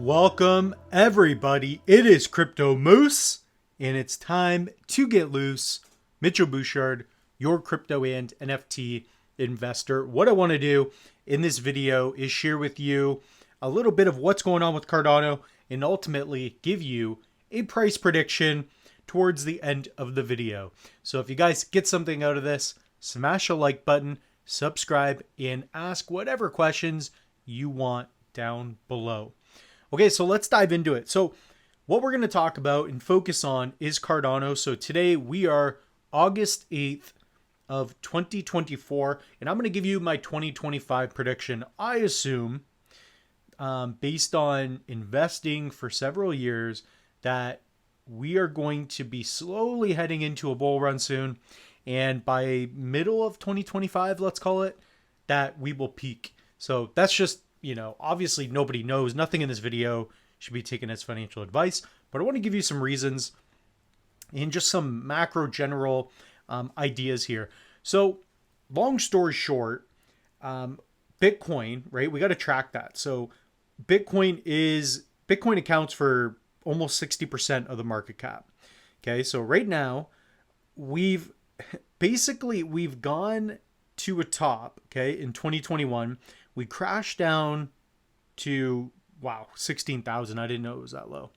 Welcome everybody, it is Crypto Moose, and it's time to get loose. Mitchell Bouchard, your crypto and NFT investor. What I want to do in this video is share with you a little bit of what's going on with Cardano and ultimately give you a price prediction towards the end of the video. So if you guys get something out of this, smash a like button, subscribe, and ask whatever questions you want down below. Okay, so let's dive into it. So what we're going to talk about and focus on is Cardano. So today we are August 8th of 2024, and I'm going to give you my 2025 prediction. I assume, based on investing for several years, that we are going to be slowly heading into a bull run soon. And by middle of 2025, let's call it, that we will peak. So that's just, obviously nobody knows. Nothing in this video should be taken as financial advice, but I want to give you some reasons and just some macro general ideas here. So long story short, Bitcoin, right? We got to track that. So Bitcoin accounts for almost 60% of the market cap. Okay. So right now we've gone to a top, okay, in 2021. We crashed down to, 16,000. I didn't know it was that low.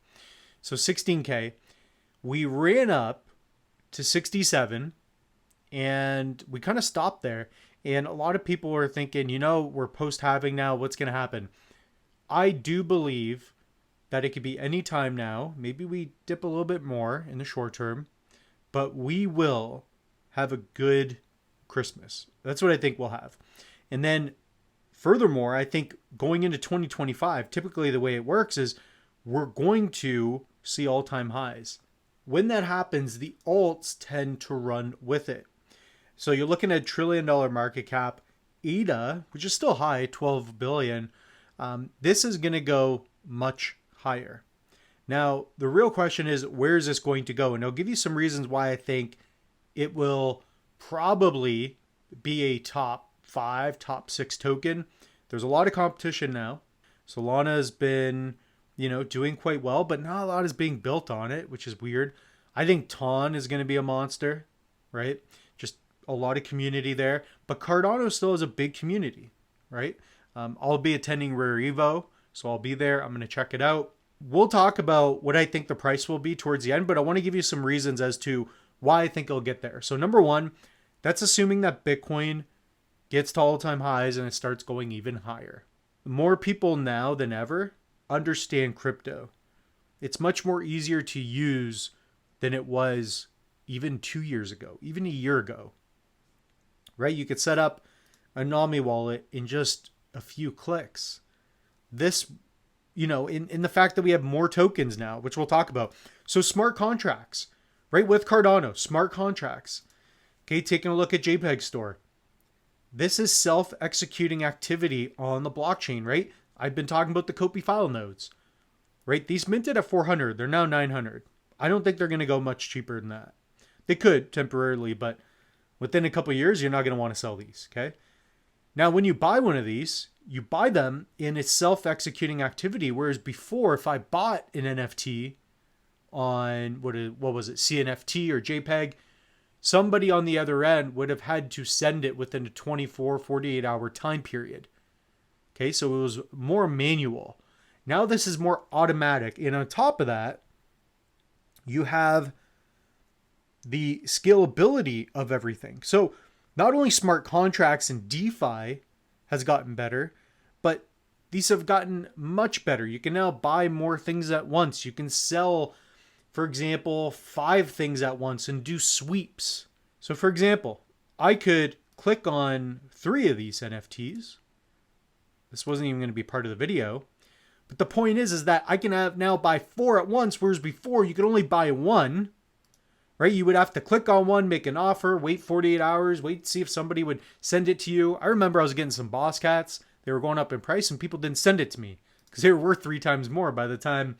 So 16K. We ran up to 67 and we kind of stopped there. And a lot of people are thinking, we're post-halving now. What's going to happen? I do believe that it could be any time now. Maybe we dip a little bit more in the short term, but we will have a good Christmas. That's what I think we'll have. And then furthermore, I think going into 2025, typically the way it works is we're going to see all-time highs. When that happens, the alts tend to run with it. So you're looking at $1 trillion market cap. ADA, which is still high, 12 billion. This is going to go much higher. Now, the real question is, where is this going to go? And I'll give you some reasons why I think it will probably be a top 5, top 6 token. There's a lot of competition now. Solana has been, doing quite well, but not a lot is being built on it, which is weird. I think TON is going to be a monster, right? Just a lot of community there. But Cardano still has a big community, right? I'll be attending Rare Evo, so I'll be there. I'm going to check it out. We'll talk about what I think the price will be towards the end, but I want to give you some reasons as to why I think it'll get there. So number one, that's assuming that Bitcoin gets to all-time highs and it starts going even higher. More people now than ever understand crypto. It's much more easier to use than it was even 2 years ago, even a year ago, right? You could set up a Nami wallet in just a few clicks. This, in the fact that we have more tokens now, which we'll talk about. So smart contracts, right? With Cardano, smart contracts. Okay, taking a look at JPEG Store. This is self-executing activity on the blockchain, right? I've been talking about the Copy file nodes, right? These minted at 400. They're now 900. I don't think they're going to go much cheaper than that. They could temporarily, but within a couple of years, you're not going to want to sell these, okay? Now, when you buy one of these, you buy them in its self-executing activity, whereas before, if I bought an NFT on, what was it, CNFT or JPEG, somebody on the other end would have had to send it within a 24, 48-hour time period. Okay, so it was more manual. Now this is more automatic. And on top of that, you have the scalability of everything. So not only smart contracts and DeFi has gotten better, but these have gotten much better. You can now buy more things at once. You can sell, for example, 5 things at once and do sweeps. So for example, I could click on 3 of these NFTs. This wasn't even going to be part of the video. But the point is that I can now buy 4 at once, whereas before you could only buy 1, right? You would have to click on one, make an offer, wait 48 hours, wait to see if somebody would send it to you. I remember I was getting some boss cats. They were going up in price and people didn't send it to me because they were worth 3 times more by the time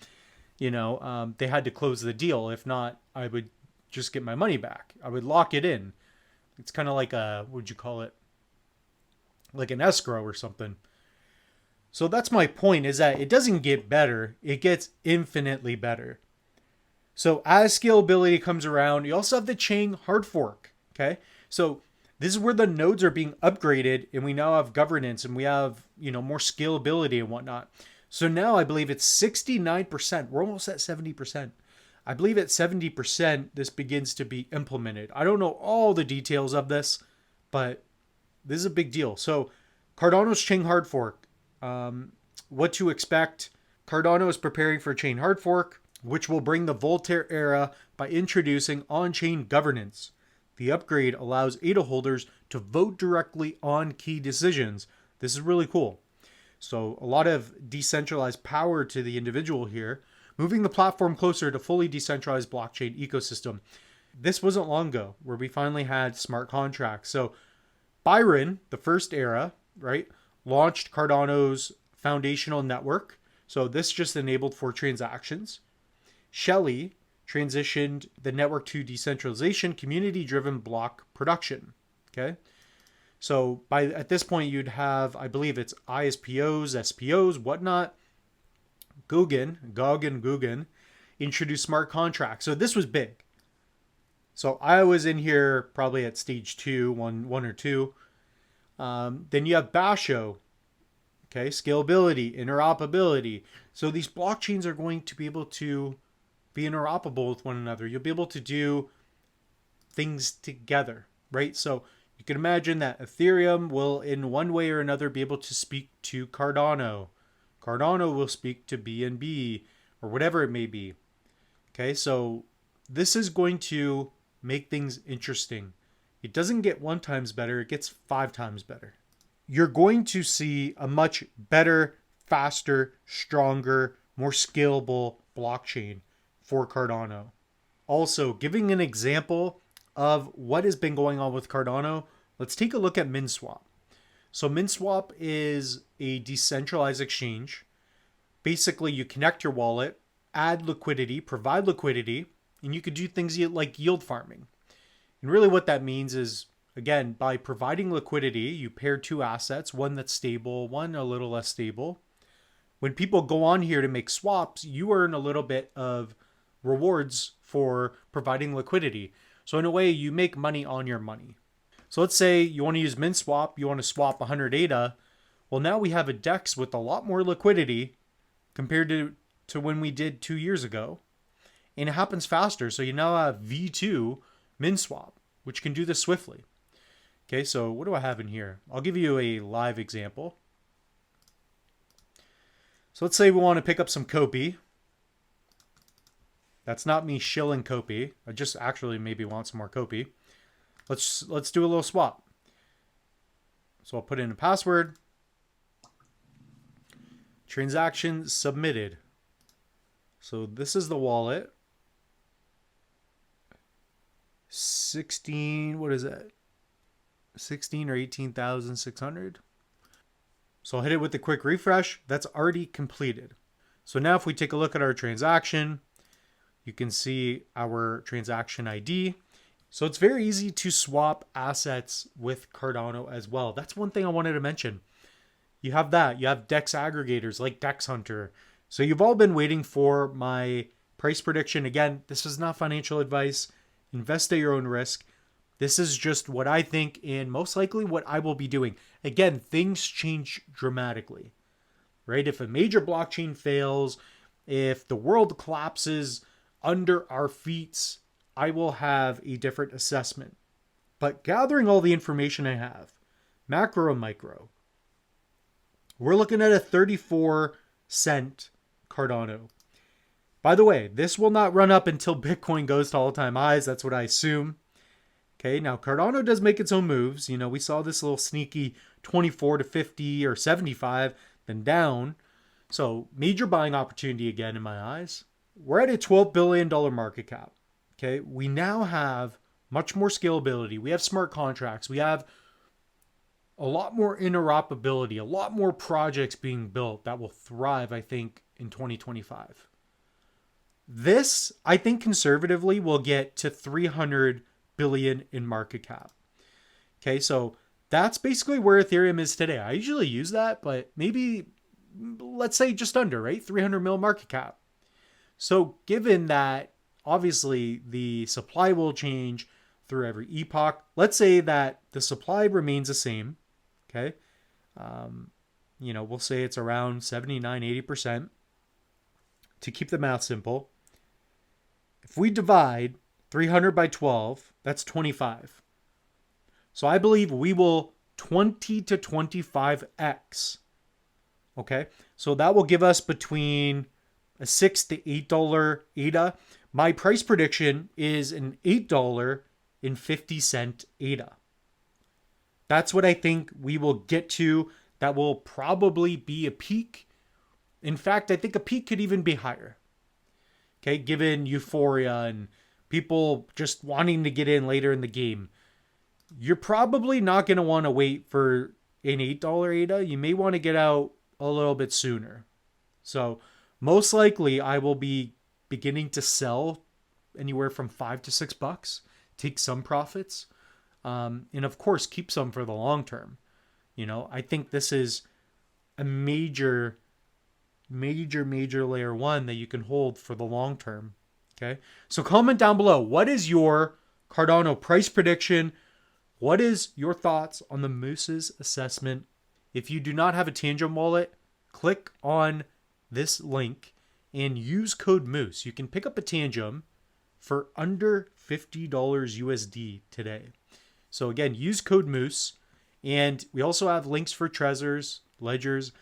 they had to close the deal. If not, I would just get my money back. I would lock it in. It's kind of like what would you call it? Like an escrow or something. So that's my point, is that it doesn't get better, it gets infinitely better. So as scalability comes around, you also have the Chang Hard Fork. Okay. So this is where the nodes are being upgraded and we now have governance and we have, more scalability and whatnot. So now I believe it's 69%. We're almost at 70%. I believe at 70%, this begins to be implemented. I don't know all the details of this, but this is a big deal. So Cardano's Chang Hard Fork. What to expect. Cardano is preparing for a Chang Hard Fork, which will bring the Voltaire era by introducing on-chain governance. The upgrade allows ADA holders to vote directly on key decisions. This is really cool. So a lot of decentralized power to the individual here, moving the platform closer to fully decentralized blockchain ecosystem. This wasn't long ago where we finally had smart contracts. So Byron, the first era, right, launched Cardano's foundational network. So this just enabled for transactions. Shelley transitioned the network to decentralization, community-driven block production. Okay. So at this point, you'd have, I believe it's ISPOs, SPOs, whatnot. Gog and Guggen introduced smart contracts. So this was big. So I was in here probably at stage 2, one or two. Then you have Basho. Okay, scalability, interoperability. So these blockchains are going to be able to be interoperable with one another. You'll be able to do things together, right? So you can imagine that Ethereum will, in one way or another, be able to speak to Cardano. Cardano will speak to BNB or whatever it may be. Okay, so this is going to make things interesting. It doesn't get 1 times better, it gets 5 times better. You're going to see a much better, faster, stronger, more scalable blockchain for Cardano. Also, giving an example of what has been going on with Cardano, let's take a look at MinSwap. So MinSwap is a decentralized exchange. Basically, you connect your wallet, add liquidity, provide liquidity, and you could do things like yield farming. And really what that means is, again, by providing liquidity, you pair 2 assets, one that's stable, one a little less stable. When people go on here to make swaps, you earn a little bit of rewards for providing liquidity. So in a way, you make money on your money. So let's say you want to use MinSwap, you want to swap 100 ADA. Well, now we have a DEX with a lot more liquidity compared to when we did 2 years ago. And it happens faster. So you now have V2 MinSwap, which can do this swiftly. Okay, so what do I have in here? I'll give you a live example. So let's say we want to pick up some Kopi. That's not me shilling Kopi. I just actually maybe want some more Kopi. Let's do a little swap. So I'll put in a password. Transaction submitted. So this is the wallet. 16, what is that? 16 or 18,600. So I'll hit it with a quick refresh. That's already completed. So now if we take a look at our transaction, you can see our transaction ID. So it's very easy to swap assets with Cardano as well. That's one thing I wanted to mention. You have that. You have DEX aggregators like DEX Hunter. So you've all been waiting for my price prediction. Again, this is not financial advice. Invest at your own risk. This is just what I think and most likely what I will be doing. Again, things change dramatically, right? If a major blockchain fails, if the world collapses under our feet, I will have a different assessment. But gathering all the information I have, macro and micro, we're looking at a 34-cent Cardano. By the way, this will not run up until Bitcoin goes to all-time highs. That's what I assume. Okay, now Cardano does make its own moves. You know, we saw this little sneaky 24 to 50 or 75, then down. So major buying opportunity again in my eyes. We're at a $12 billion market cap. Okay, we now have much more scalability. We have smart contracts. We have a lot more interoperability, a lot more projects being built that will thrive, I think, in 2025. This, I think conservatively, will get to 300 billion in market cap. Okay, so that's basically where Ethereum is today. I usually use that, but maybe let's say just under, right? 300 mil market cap. So given that obviously the supply will change through every epoch, let's say that the supply remains the same, okay? We'll say it's around 79, 80% to keep the math simple. If we divide 300 by 12, that's 25. So I believe we will 20 to 25x. Okay, so that will give us between a $6 to $8 ADA. My price prediction is an $8.50 ADA. That's what I think we will get to. That will probably be a peak. In fact, I think a peak could even be higher. Okay, given euphoria and people just wanting to get in later in the game. You're probably not going to want to wait for an $8 ADA. You may want to get out a little bit sooner. So most likely I will be beginning to sell anywhere from $5 to $6, take some profits, and of course keep some for the long term. I think this is a major layer one that you can hold for the long term. Okay, so comment down below, what is your Cardano price prediction? What is your thoughts on the Moose's assessment? If you do not have a Tangent wallet, click on this link and use code Moose. You can pick up a Tangent for under $50 USD today. So again, use code Moose. And we also have links for Trezors, ledgers.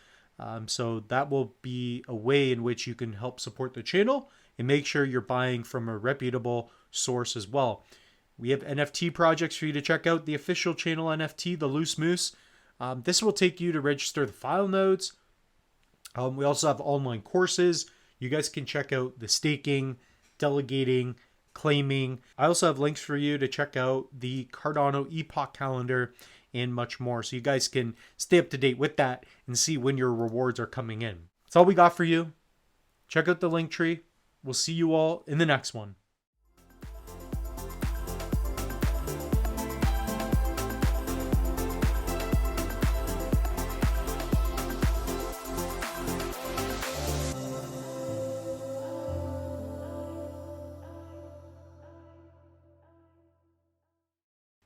So that will be a way in which you can help support the channel and make sure you're buying from a reputable source as well. We have NFT projects for you to check out. The official channel NFT, the Loose Moose. This will take you to register the file nodes. We also have online courses. You guys can check out the staking, delegating, claiming. I also have links for you to check out the Cardano Epoch calendar and much more. So you guys can stay up to date with that and see when your rewards are coming in. That's all we got for you. Check out the link tree. We'll see you all in the next one.